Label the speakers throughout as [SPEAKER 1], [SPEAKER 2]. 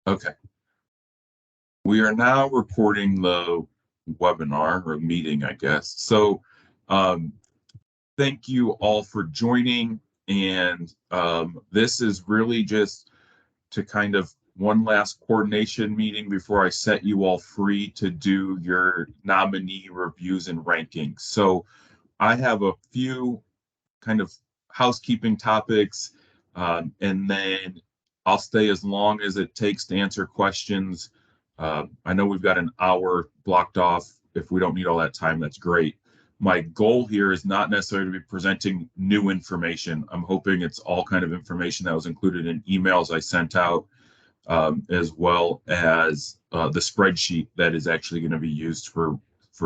[SPEAKER 1] Okay. We are now recording the webinar or meeting, I guess. So um, thank you all for joining. And this is really just to kind of one last coordination meeting before I set you all free to do your nominee reviews and rankings. So I have a few kind of housekeeping topics, and then I'll stay as long as it takes to answer questions. I know we've got an hour blocked off. If we don't need all that time, that's great. My goal here is not necessarily to be presenting new information. I'm hoping it's all kind of information that was included in emails I sent out, as well as the spreadsheet that is actually going to be used for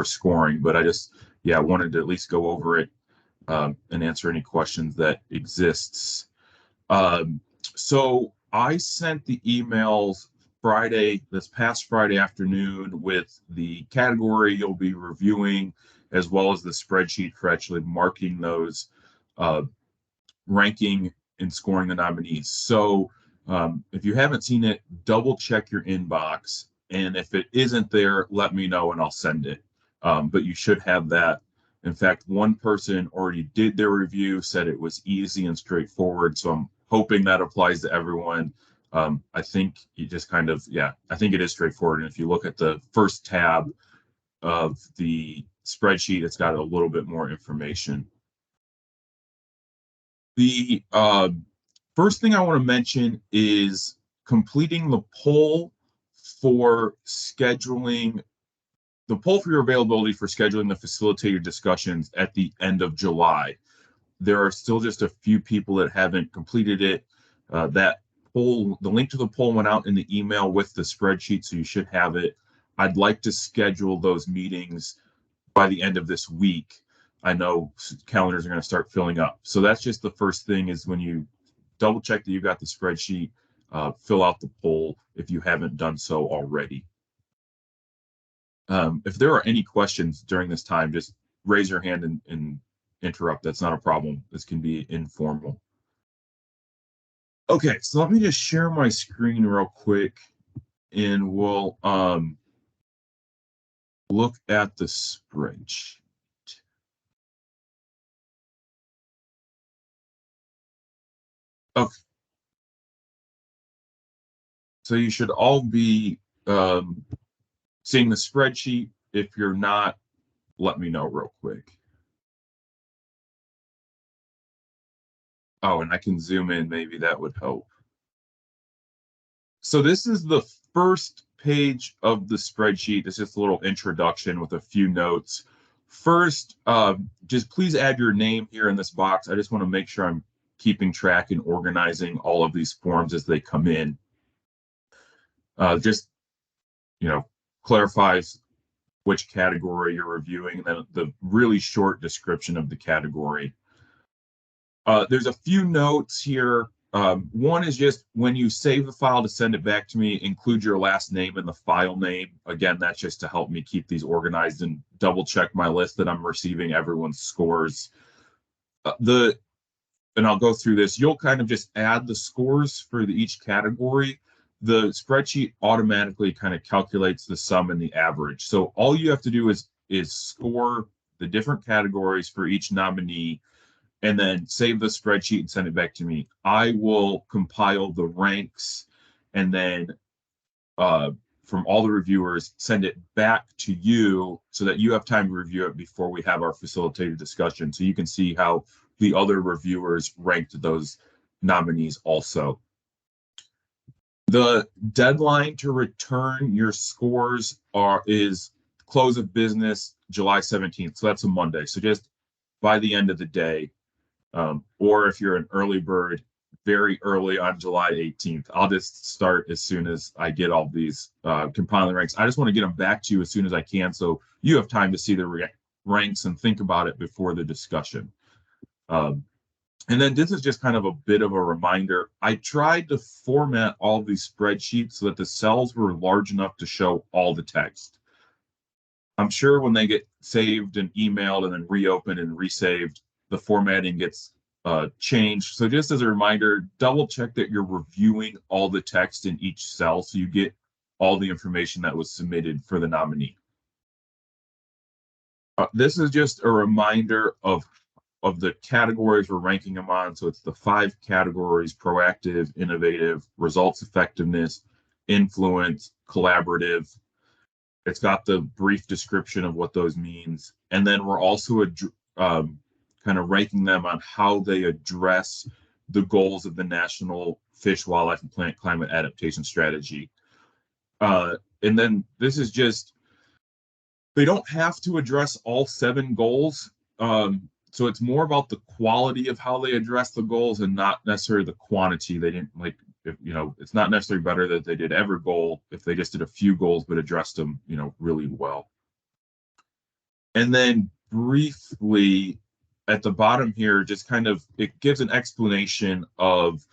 [SPEAKER 1] scoring. But I just, yeah, wanted to at least go over it and answer any questions that exists. So I sent the emails this past Friday afternoon with the category you'll be reviewing, as well as the spreadsheet for actually marking those, ranking and scoring the nominees. So if you haven't seen it, double check your inbox. And if it isn't there, let me know and I'll send it. But you should have that. In fact, one person already did their review, said it was easy and straightforward. So I'm hoping that applies to everyone. I think you just kind of, yeah, I think it is straightforward. And if you look at the first tab of the spreadsheet, it's got a little bit more information. The first thing I want to mention is completing the poll for your availability for scheduling the facilitated discussions at the end of July. There are still just a few people that haven't completed it. That poll, the link to the poll went out in the email with the spreadsheet, so you should have it. I'd like to schedule those meetings by the end of this week. I know calendars are going to start filling up. So that's just the first thing, is when you double check that you got the spreadsheet, fill out the poll if you haven't done so already. If there are any questions during this time, just raise your hand and interrupt. That's not a problem. This can be informal. Okay, so let me just share my screen real quick and we'll look at the spreadsheet. Okay. So you should all be seeing the spreadsheet. If you're not, let me know real quick. Oh, and I can zoom in, maybe that would help. So this is the first page of the spreadsheet. It's just a little introduction with a few notes. First, just please add your name here in this box. I just want to make sure I'm keeping track and organizing all of these forms as they come in. Just, clarifies which category you're reviewing, and then the really short description of the category. There's a few notes here. One is just when you save the file to send it back to me, include your last name in the file name. Again, that's just to help me keep these organized and double check my list that I'm receiving everyone's scores. And I'll go through this. You'll kind of just add the scores for each category. The spreadsheet automatically kind of calculates the sum and the average. So all you have to do is score the different categories for each nominee, and then save the spreadsheet and send it back to me. I will compile the ranks, and then from all the reviewers, send it back to you so that you have time to review it before we have our facilitated discussion. So you can see how the other reviewers ranked those nominees also. The deadline to return your scores is close of business July 17th. So that's a Monday. So just by the end of the day, or if you're an early bird, very early on July 18th. I'll just start as soon as I get all these compiling ranks. I just want to get them back to you as soon as I can, so you have time to see the ranks and think about it before the discussion. And then this is just kind of a bit of a reminder. I tried to format all of these spreadsheets so that the cells were large enough to show all the text. I'm sure when they get saved and emailed and then reopened and resaved, the formatting gets changed. So just as a reminder, double check that you're reviewing all the text in each cell so you get all the information that was submitted for the nominee. This is just a reminder of the categories we're ranking them on. So it's the 5 categories: proactive, innovative, results effectiveness, influence, collaborative. It's got the brief description of what those means. And then we're also kind of ranking them on how they address the goals of the National Fish, Wildlife, and Plant Climate Adaptation Strategy. And then this is just, they don't have to address all 7 goals. So it's more about the quality of how they address the goals and not necessarily the quantity. They didn't like, if, it's not necessarily better that they did every goal if they just did a few goals but addressed them, really well. And then briefly at the bottom here, just kind of, it gives an explanation of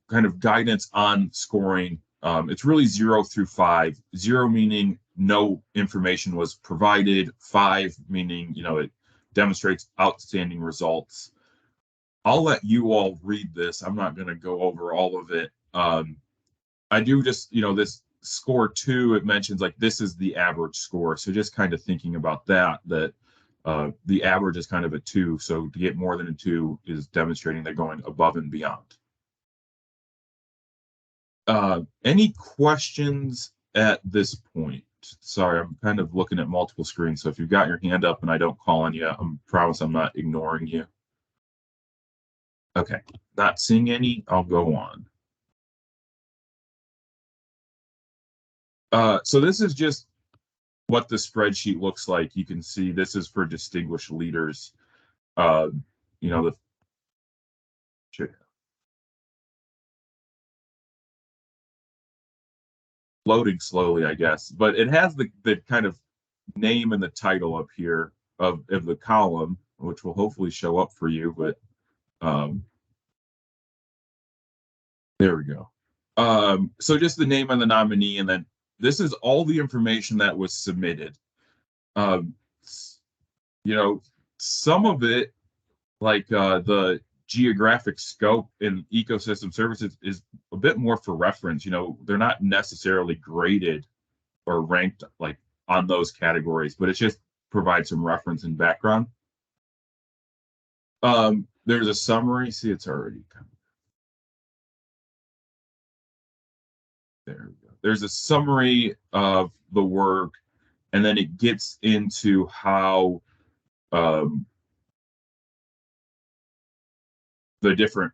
[SPEAKER 1] kind of guidance on scoring. It's really 0 through 5. 0 meaning no information was provided. 5 meaning, it demonstrates outstanding results. I'll let you all read this. I'm not going to go over all of it. I do just, this score 2, it mentions like this is the average score. So just kind of thinking about that the average is kind of a 2. So to get more than a 2 is demonstrating they're going above and beyond. Any questions at this point? Sorry, I'm kind of looking at multiple screens. So if you've got your hand up and I don't call on you, I promise I'm not ignoring you. Okay, not seeing any, I'll go on. So this is just what the spreadsheet looks like. You can see this is for distinguished leaders. Loading slowly, I guess, but it has the kind of name and the title up here of the column, which will hopefully show up for you. But there we go. So just the name of the nominee, and then this is all the information that was submitted. Some of it, like the geographic scope and ecosystem services, is a bit more for reference. They're not necessarily graded or ranked like on those categories, but it just provides some reference and background. There's a summary. See, it's already coming. There we go. There's a summary of the work, and then it gets into how the different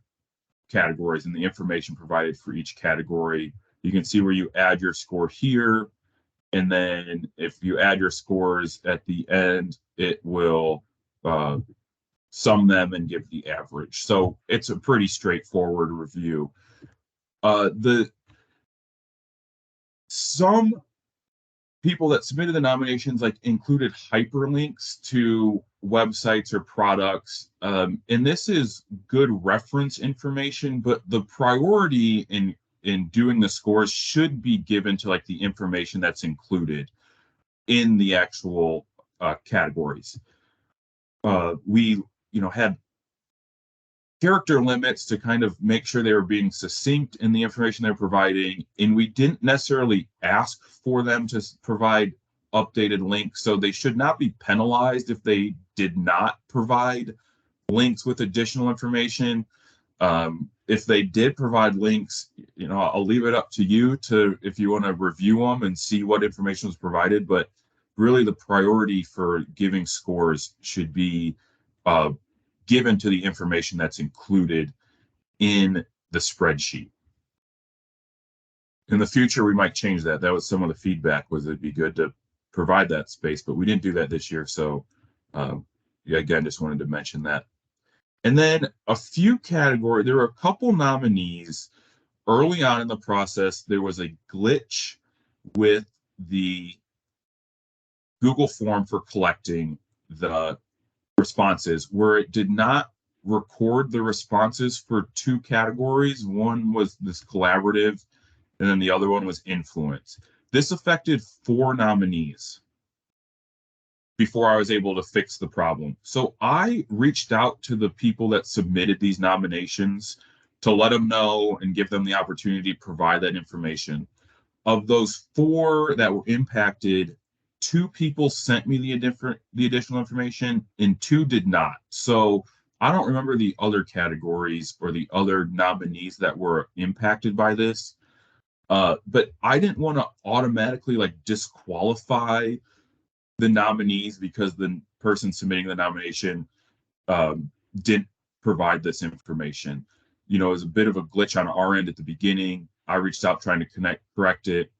[SPEAKER 1] categories and the information provided for each category. You can see where you add your score here, and then if you add your scores at the end, it will sum them and give the average. So it's a pretty straightforward review. Some people that submitted the nominations included hyperlinks to websites or products, and this is good reference information, but the priority in doing the scores should be given to the information that's included in the actual categories. We had character limits to kind of make sure they were being succinct in the information they're providing, and we didn't necessarily ask for them to provide updated links, so they should not be penalized if they did not provide links with additional information. If they did provide links, I'll leave it up to you if you want to review them and see what information was provided, but really the priority for giving scores should be given to the information that's included in the spreadsheet. In the future, we might change that. That was some of the feedback, was it'd be good to provide that space, but we didn't do that this year. So again, just wanted to mention that. And then a few categories, there were a couple nominees early on in the process. There was a glitch with the Google form for collecting the responses, where it did not record the responses for 2 categories. One was this collaborative, and then the other one was influence. This affected 4 nominees before I was able to fix the problem. So I reached out to the people that submitted these nominations to let them know and give them the opportunity to provide that information. Of those four that were impacted, two people sent me the additional information and two did not. So I don't remember the other categories or the other nominees that were impacted by this. But I didn't want to automatically like disqualify the nominees because the person submitting the nomination didn't provide this information. It was a bit of a glitch on our end at the beginning. I reached out trying to correct it.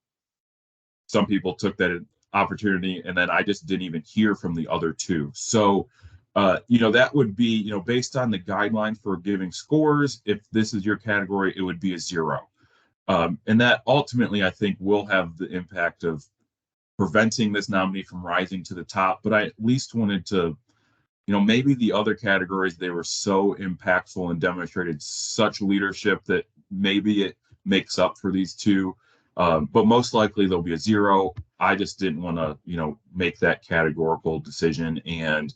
[SPEAKER 1] Some people took that opportunity, and then I just didn't even hear from the other two. So, that would be, based on the guidelines for giving scores. If this is your category, it would be a 0. And that ultimately, I think, will have the impact of preventing this nominee from rising to the top. But I at least wanted to, maybe the other categories, they were so impactful and demonstrated such leadership that maybe it makes up for these two. But most likely there'll be a 0. I just didn't want to, make that categorical decision and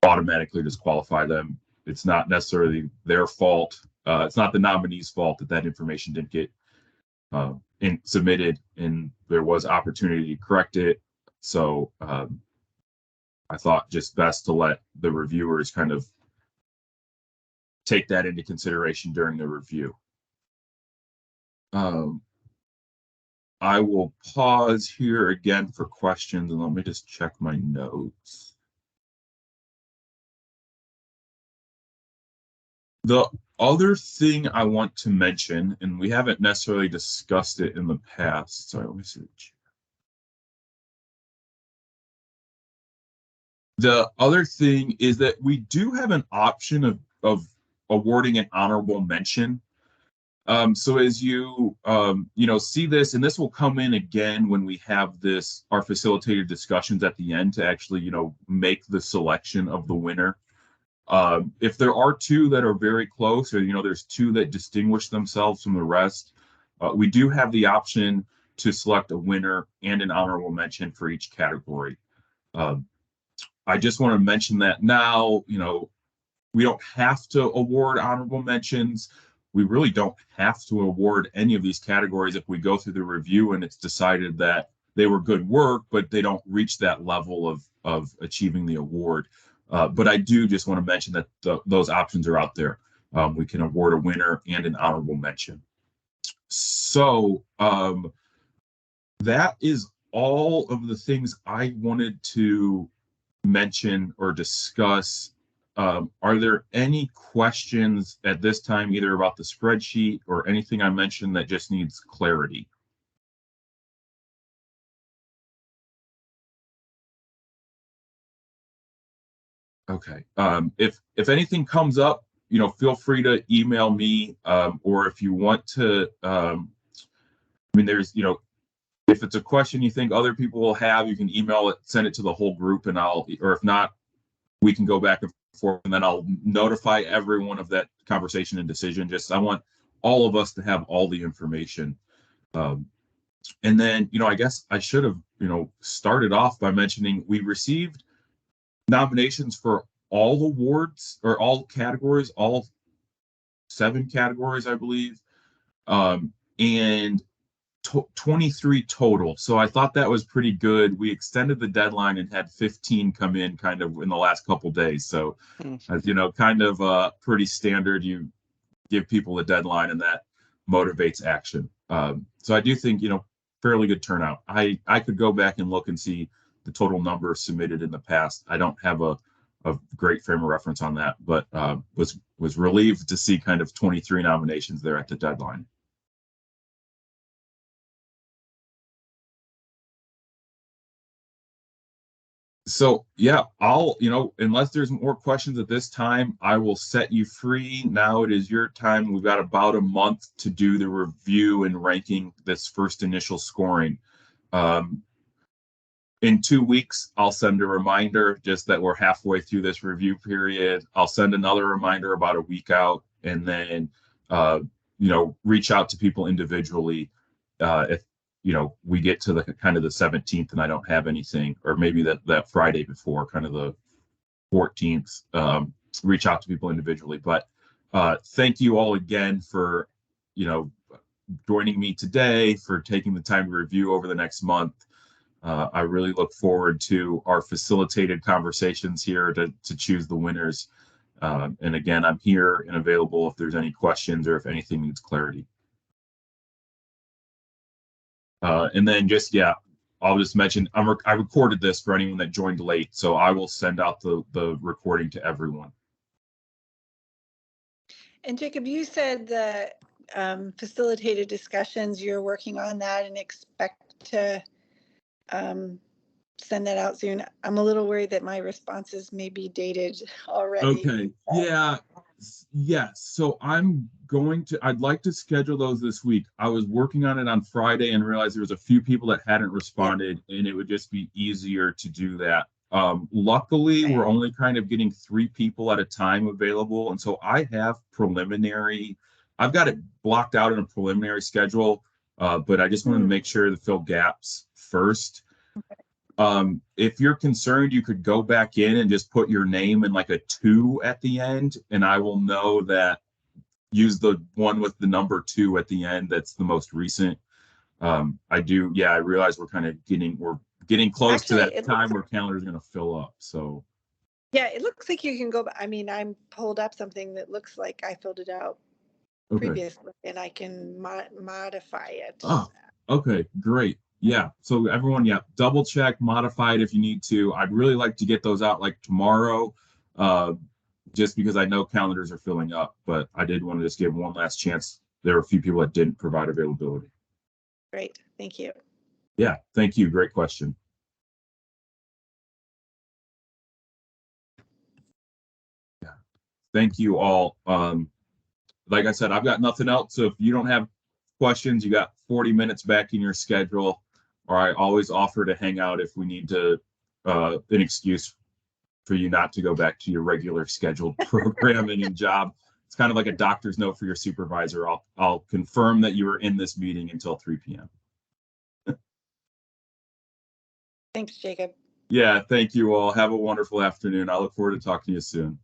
[SPEAKER 1] automatically disqualify them. It's not necessarily their fault. It's not the nominee's fault that information didn't get submitted, and there was opportunity to correct it. So I thought just best to let the reviewers kind of take that into consideration during the review. I will pause here again for questions, and let me just check my notes. The other thing I want to mention, and we haven't necessarily discussed it in the past. Sorry, let me see. The other thing is that we do have an option of awarding an honorable mention. So as you see this, and this will come in again when we have our facilitated discussions at the end to actually make the selection of the winner. If there are two that are very close, or there's two that distinguish themselves from the rest, we do have the option to select a winner and an honorable mention for each category. I just want to mention that now, we don't have to award honorable mentions. We really don't have to award any of these categories if we go through the review and it's decided that they were good work, but they don't reach that level of achieving the award. But I do just want to mention that those options are out there. We can award a winner and an honorable mention. So that is all of the things I wanted to mention or discuss. Are there any questions at this time, either about the spreadsheet or anything I mentioned that just needs clarity? Okay. If anything comes up, feel free to email me, or if you want to, there's, if it's a question you think other people will have, you can email it, send it to the whole group, and or if not, we can go back and forth, and then I'll notify everyone of that conversation and decision. I want all of us to have all the information. And then, I guess I should have, started off by mentioning we received nominations for all awards or all categories, all 7 categories, I believe, and 23 total. So I thought that was pretty good. We extended the deadline and had 15 come in kind of in the last couple days. So, as kind of pretty standard. You give people a deadline and that motivates action. So I do think, fairly good turnout. I could go back and look and see the total number submitted in the past. I don't have a great frame of reference on that, but was relieved to see kind of 23 nominations there at the deadline. So yeah, I'll, unless there's more questions at this time, I will set you free. Now it is your time. We've got about a month to do the review and ranking this first initial scoring. In 2 weeks, I'll send a reminder just that we're halfway through this review period. I'll send another reminder about a week out, and then, reach out to people individually. If, we get to the kind of the 17th and I don't have anything, or maybe that Friday before, kind of the 14th, reach out to people individually. But thank you all again for, joining me today, for taking the time to review over the next month. I really look forward to our facilitated conversations here to choose the winners. And again, I'm here and available if there's any questions or if anything needs clarity. And then I'll just mention I recorded this for anyone that joined late, so I will send out the recording to everyone.
[SPEAKER 2] And Jacob, you said the facilitated discussions, you're working on that and expect to send that out soon. I'm a little worried that my responses may be dated already.
[SPEAKER 1] Okay. Yeah. Yes. So I'd like to schedule those this week. I was working on it on Friday and realized there was a few people that hadn't responded, and it would just be easier to do that. Luckily,
[SPEAKER 2] Right.
[SPEAKER 1] we're only kind of getting 3 people at a time available. And so I've got it blocked out in a preliminary schedule, but I just wanted to make sure to fill gaps first. If you're concerned, you could go back in and just put your name in like a 2 at the end, and I will know that use the one with the number 2 at the end. That's the most recent. I realize we're getting close to that time where calendar is going to fill up. So
[SPEAKER 2] yeah, it looks like you can go. I mean, I'm pulled up something that looks like I filled it out previously, and I can modify it.
[SPEAKER 1] Oh, okay, great. Yeah. So everyone, double check, modify it if you need to. I'd really like to get those out like tomorrow, just because I know calendars are filling up, but I did want to just give one last chance. There were a few people that didn't provide availability.
[SPEAKER 2] Great. Thank you.
[SPEAKER 1] Yeah, thank you. Great question. Yeah. Thank you all. Like I said, I've got nothing else. So if you don't have questions, you got 40 minutes back in your schedule, or I always offer to hang out if we need an excuse for you not to go back to your regular scheduled programming and job. It's kind of like a doctor's note for your supervisor. I'll confirm that you were in this meeting until 3 p.m.
[SPEAKER 2] Thanks, Jacob.
[SPEAKER 1] Yeah, thank you all. Have a wonderful afternoon. I look forward to talking to you soon.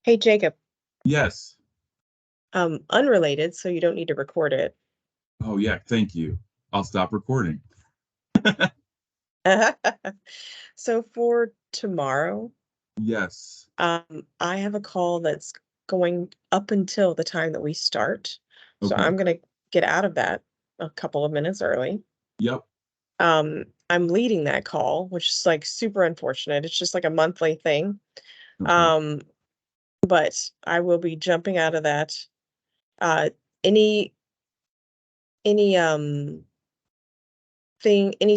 [SPEAKER 3] Hey, Jacob.
[SPEAKER 1] Yes.
[SPEAKER 3] Unrelated, so you don't need to record it.
[SPEAKER 1] Oh, yeah, thank you. I'll stop recording.
[SPEAKER 3] So for tomorrow,
[SPEAKER 1] Yes.
[SPEAKER 3] I have a call that's going up until the time that we start. So
[SPEAKER 1] Okay.
[SPEAKER 3] I'm going to get out of that a couple of minutes early.
[SPEAKER 1] Yep.
[SPEAKER 3] I'm leading that call, which is like super unfortunate. It's just like a monthly thing.
[SPEAKER 1] Okay.
[SPEAKER 3] But I will be jumping out of that. Any any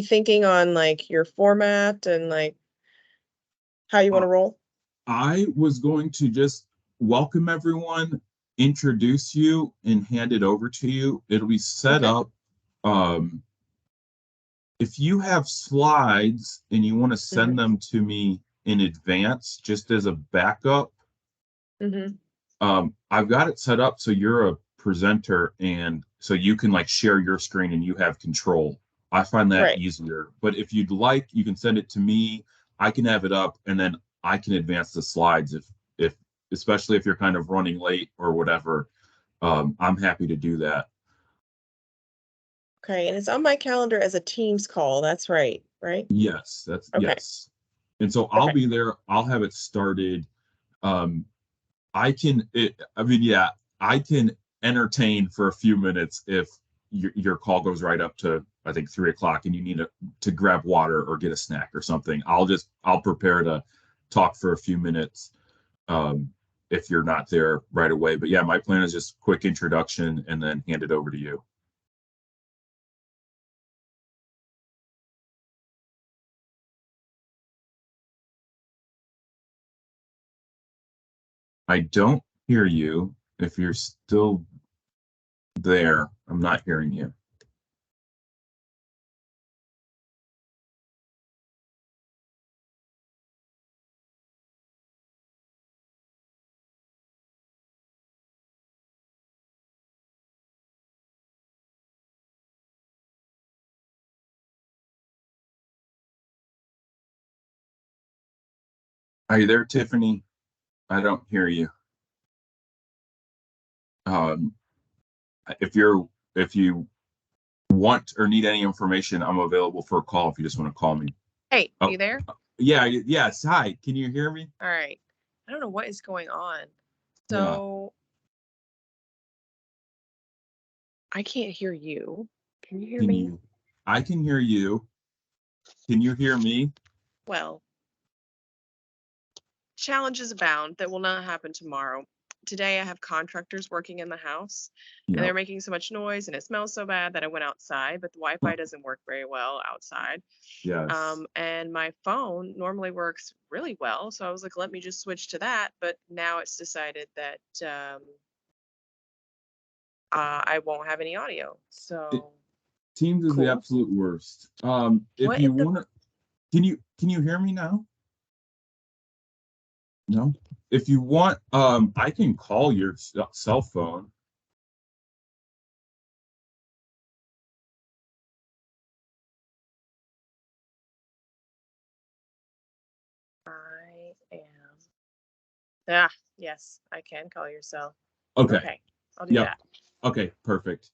[SPEAKER 3] thinking on like your format and like how you want to roll?
[SPEAKER 1] I was going to just welcome everyone, introduce you, and hand it over to you. It'll be set up. If you have slides and you want to send them to me in advance, just as a backup, I've got it set up so you're a presenter and so you can like share your screen and you have control. I find that easier. But if you'd like, you can send it to me. I can have it up and then I can advance the slides if especially if you're kind of running late or whatever. I'm happy to do that.
[SPEAKER 3] Okay, and it's on my calendar as a Teams call. That's right, right?
[SPEAKER 1] Yes, that's
[SPEAKER 3] okay.
[SPEAKER 1] Yes. And so I'll be there. I'll have it started. I can entertain for a few minutes if your call goes right up to I think 3 o'clock and you need to grab water or get a snack or something. I'll prepare to talk for a few minutes if you're not there right away. But yeah, my plan is just quick introduction and then hand it over to you. I don't hear you. If you're still there, I'm not hearing you. Are you there, Tiffany? I don't hear you. If you want or need any information, I'm available for a call if you just want to call me.
[SPEAKER 3] Hey,
[SPEAKER 1] Oh,
[SPEAKER 3] you there?
[SPEAKER 1] Yeah, yes. Hi, can you hear me?
[SPEAKER 3] All right. I don't know what is going on.
[SPEAKER 1] Yeah.
[SPEAKER 3] So I can't hear you. Can you hear me?
[SPEAKER 1] I can hear you. Can you hear me?
[SPEAKER 3] Well, challenges abound that will not happen tomorrow. Today I have contractors working in the house and
[SPEAKER 1] Yeah.
[SPEAKER 3] they're making so much noise and it smells so bad that I went outside, but the Wi-Fi doesn't work very well outside.
[SPEAKER 1] Yes.
[SPEAKER 3] And my phone normally works really well, so I was like, let me just switch to that. But now it's decided that I won't have any audio. So
[SPEAKER 1] Teams is the
[SPEAKER 3] cool.
[SPEAKER 1] absolute worst. If
[SPEAKER 3] What
[SPEAKER 1] you
[SPEAKER 3] in the
[SPEAKER 1] want to, can you hear me now? No. If you want, I can call your cell phone.
[SPEAKER 3] I am. Ah, yes, I can call your cell.
[SPEAKER 1] Okay.
[SPEAKER 3] Okay, I'll do
[SPEAKER 1] Yep.
[SPEAKER 3] that.
[SPEAKER 1] Okay, perfect.